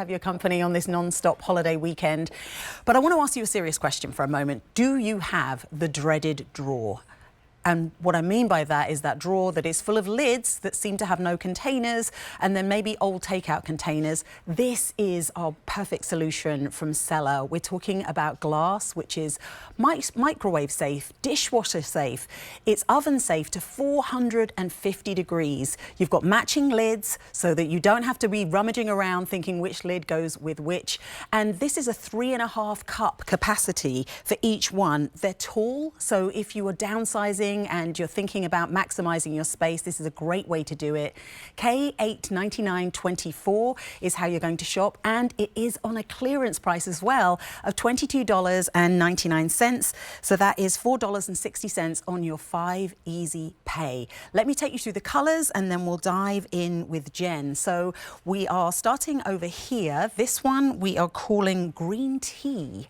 Have your company on this non-stop holiday weekend. But I want to ask you a serious question for a moment. Do you have the dreaded drawer? And what I mean by that is that drawer that is full of lids that seem to have no containers, and then maybe old takeout containers. This is our perfect solution from Cella. We're talking about glass, which is microwave safe, dishwasher safe. It's oven safe to 450 degrees. You've got matching lids so that you don't have to be rummaging around thinking which lid goes with which. And this is a 3.5 cup capacity for each one. They're tall, so if you are downsizing and you're thinking about maximizing your space, this is a great way to do it. K899.24 is how you're going to shop, and it is on a clearance price as well of $22.99. So that is $4.60 on your 5 easy pay. Let me take you through the colors and then we'll dive in with Jen. So we are starting over here. This one we are calling green tea.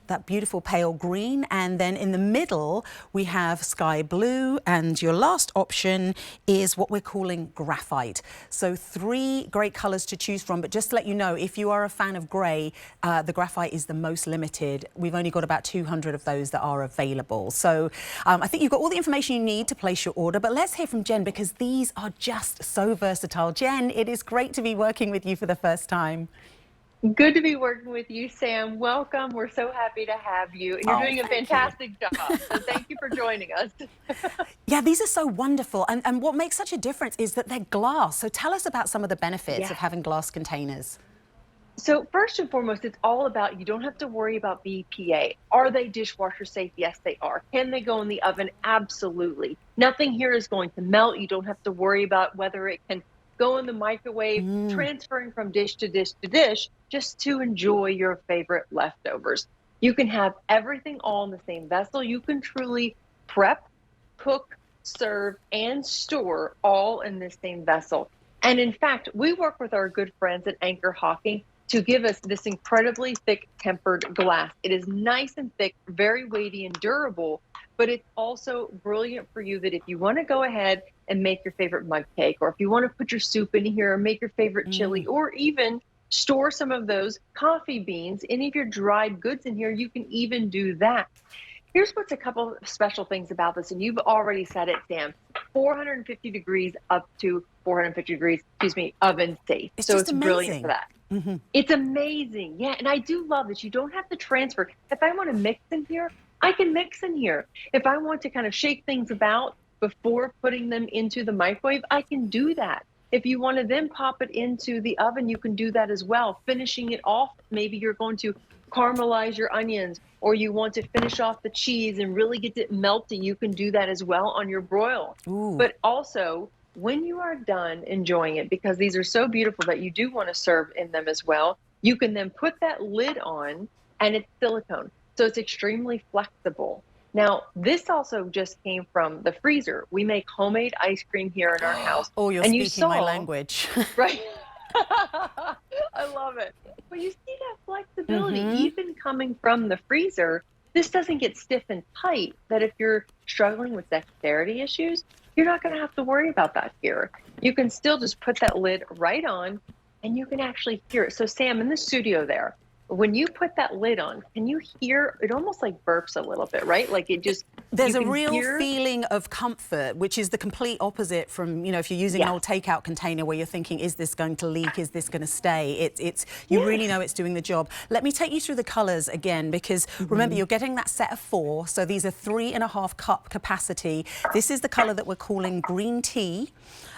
That beautiful pale green, and then in the middle we have sky blue, and your last option is what we're calling graphite. So 3 great colors to choose from, but just to let you know, if you are a fan of gray, the graphite is the most limited. We've only got about 200 of those that are available. So I think you've got all the information you need to place your order, but let's hear from Jen because these are just so versatile. Jen, it is great to be working with you for the first time. Good to be working with you, Sam. Welcome. We're so happy to have you. And you're doing a fantastic job. So thank you for joining us. Yeah, these are so wonderful. And what makes such a difference is that they're glass. So tell us about some of the benefits of having glass containers. So first and foremost, it's all about, you don't have to worry about BPA. Are they dishwasher safe? Yes, they are. Can they go in the oven? Absolutely. Nothing here is going to melt. You don't have to worry about whether it can go in the microwave, transferring from dish to dish to dish, just to enjoy your favorite leftovers. You can have everything all in the same vessel. You can truly prep, cook, serve, and store all in the same vessel. And in fact, we work with our good friends at Anchor Hawking to give us this incredibly thick tempered glass. It is nice and thick, very weighty and durable, but it's also brilliant for you that if you want to go ahead and make your favorite mug cake, or if you want to put your soup in here or make your favorite chili, or even store some of those coffee beans, any of your dried goods in here, you can even do that. Here's what's a couple of special things about this, and you've already said it, Sam. 450 degrees up to 450 degrees, oven safe. It's so just it's brilliant for that. It's amazing. Yeah, and I do love that you don't have to transfer. If I want to mix in here, I can mix in here. If I want to kind of shake things about before putting them into the microwave, I can do that. If you want to then pop it into the oven, you can do that as well. Finishing it off, maybe you're going to caramelize your onions, or you want to finish off the cheese and really get it melty, you can do that as well on your broil. But also, when you are done enjoying it, because these are so beautiful that you do want to serve in them as well, you can then put that lid on, and it's silicone. So it's extremely flexible. Now, this also just came from the freezer. We make homemade ice cream here in our house. Oh, you're speaking my language. Right? I love it. But you see that flexibility, even coming from the freezer. This doesn't get stiff and tight, that if you're struggling with dexterity issues, you're not going to have to worry about that here. You can still just put that lid right on, and you can actually hear it. So Sam, in the studio there, when you put that lid on, can you hear it? Almost like burps a little bit, right? Like it just, there's a real feeling of comfort, which is the complete opposite from, you know, if you're using an old takeout container where you're thinking, is this going to leak? Is this going to stay? You really know it's doing the job. Let me take you through the colors again, because remember, you're getting that set of 4. So these are 3.5 cup capacity. This is the color that we're calling green tea.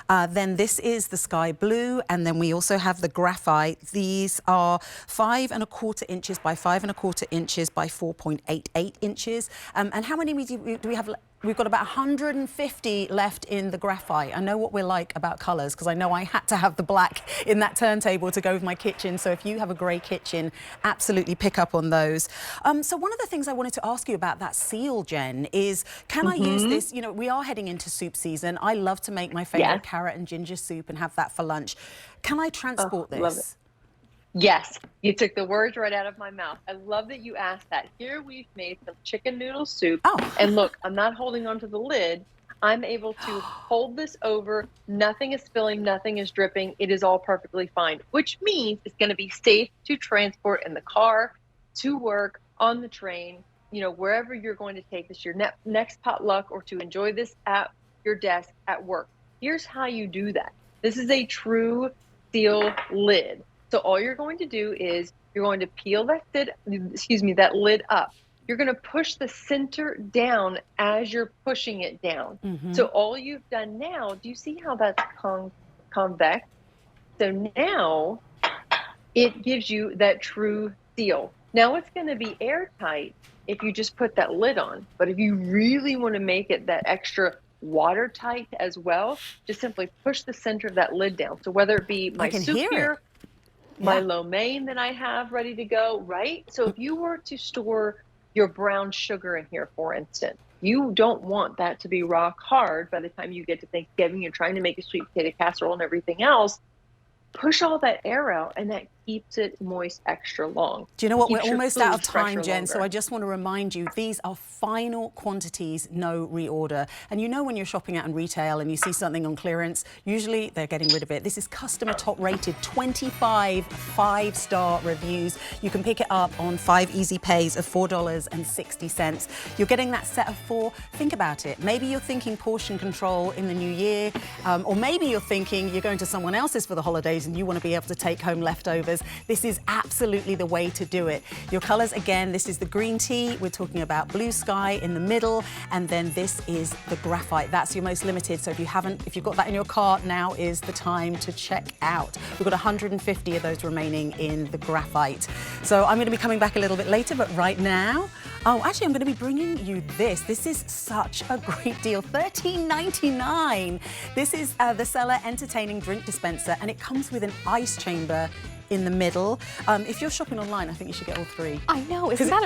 Then this is the sky blue, and then we also have the graphite. These are 5.25 inches by 5.25 inches by 4.88 inches. And how many do we have? We've got about 150 left in the graphite. I know what we're like about colors, because I know I had to have the black in that turntable to go with my kitchen. So if you have a grey kitchen, absolutely pick up on those. So one of the things I wanted to ask you about that seal, Jen, is can I use this? You know, we are heading into soup season. I love to make my favorite carrot and ginger soup and have that for lunch. Can I transport this? Love it. Yes, you took the words right out of my mouth. I love that you asked that. Here we've made some chicken noodle soup. And look, I'm not holding onto the lid. I'm able to hold this over. Nothing is spilling, nothing is dripping. It is all perfectly fine, which means it's going to be safe to transport in the car, to work, on the train, you know, wherever you're going to take this, your next potluck, or to enjoy this at your desk at work. Here's how you do that. This is a true seal lid. So all you're going to do is you're going to peel that lid up. You're going to push the center down as you're pushing it down. So all you've done now, do you see how that's convex? So now it gives you that true seal. Now it's going to be airtight if you just put that lid on. But if you really want to make it that extra watertight as well, just simply push the center of that lid down. So whether it be my soup here, my lo mein that I have ready to go, right? So if you were to store your brown sugar in here, for instance, you don't want that to be rock hard by the time you get to Thanksgiving. You're trying to make a sweet potato casserole and everything else. Push all that air out, and that keeps it moist extra long. Do you know what? We're almost out of time, Jen, so I just want to remind you, these are final quantities, no reorder. And you know when you're shopping out in retail and you see something on clearance, usually they're getting rid of it. This is customer top rated, 25 5-star reviews. You can pick it up on 5 easy pays of $4.60. You're getting that set of 4. Think about it. Maybe you're thinking portion control in the new year, or maybe you're thinking you're going to someone else's for the holidays and you want to be able to take home leftovers. This is absolutely the way to do it. Your colors, again, this is the green tea. We're talking about blue sky in the middle, and then this is the graphite. That's your most limited. So if you've got that in your cart, now is the time to check out. We've got 150 of those remaining in the graphite. So I'm going to be coming back a little bit later, but right now, actually, I'm going to be bringing you this. This is such a great deal, $13.99. This is the Cella Entertaining Drink Dispenser, and it comes with an ice chamber in the middle. If you're shopping online, I think you should get all 3. I know, isn't that